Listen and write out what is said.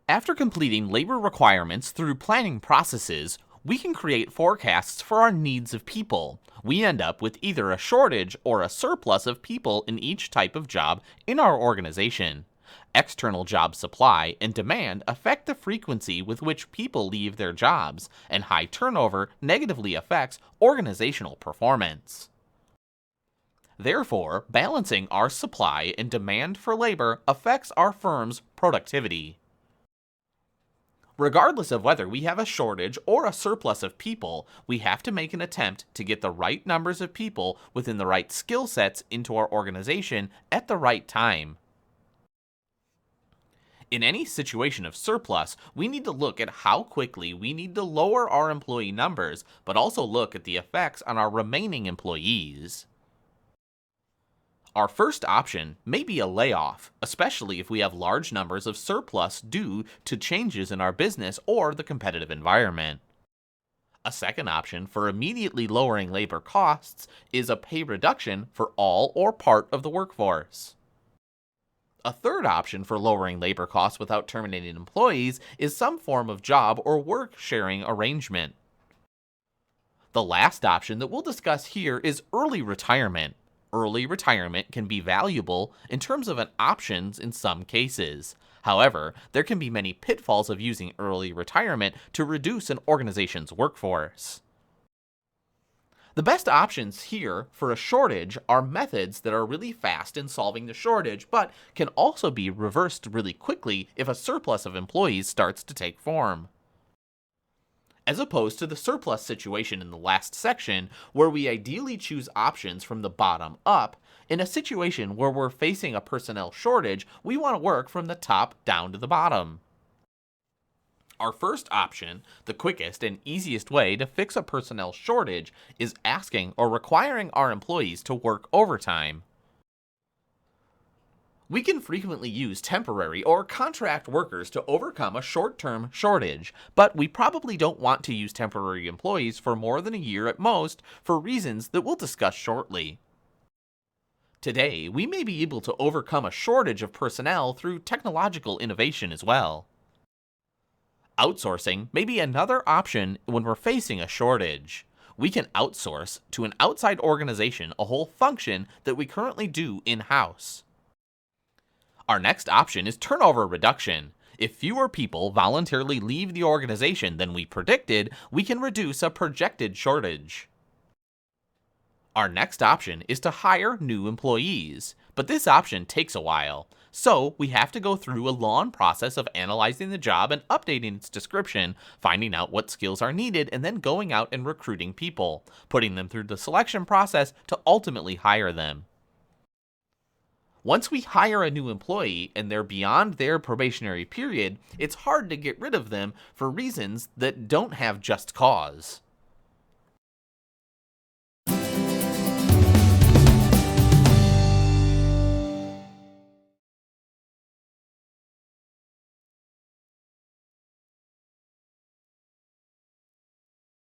After completing labor requirements through planning processes, we can create forecasts for our needs of people. We end up with either a shortage or a surplus of people in each type of job in our organization. External job supply and demand affect the frequency with which people leave their jobs, and high turnover negatively affects organizational performance. Therefore, balancing our supply and demand for labor affects our firm's productivity. Regardless of whether we have a shortage or a surplus of people, we have to make an attempt to get the right numbers of people within the right skill sets into our organization at the right time. In any situation of surplus, we need to look at how quickly we need to lower our employee numbers, but also look at the effects on our remaining employees. Our first option may be a layoff, especially if we have large numbers of surplus due to changes in our business or the competitive environment. A second option for immediately lowering labor costs is a pay reduction for all or part of the workforce. A third option for lowering labor costs without terminating employees is some form of job or work sharing arrangement. The last option that we'll discuss here is early retirement. Early retirement can be valuable in terms of an options in some cases. However, there can be many pitfalls of using early retirement to reduce an organization's workforce. The best options here for a shortage are methods that are really fast in solving the shortage, but can also be reversed really quickly if a surplus of employees starts to take form. As opposed to the surplus situation in the last section, where we ideally choose options from the bottom up, in a situation where we're facing a personnel shortage, we want to work from the top down to the bottom. Our first option, the quickest and easiest way to fix a personnel shortage, is asking or requiring our employees to work overtime. We can frequently use temporary or contract workers to overcome a short-term shortage, but we probably don't want to use temporary employees for more than a year at most for reasons that we'll discuss shortly. Today, we may be able to overcome a shortage of personnel through technological innovation as well. Outsourcing may be another option when we're facing a shortage. We can outsource to an outside organization a whole function that we currently do in-house. Our next option is turnover reduction. If fewer people voluntarily leave the organization than we predicted, we can reduce a projected shortage. Our next option is to hire new employees, but this option takes a while, so we have to go through a long process of analyzing the job and updating its description, finding out what skills are needed, and then going out and recruiting people, putting them through the selection process to ultimately hire them. Once we hire a new employee and they're beyond their probationary period, it's hard to get rid of them for reasons that don't have just cause.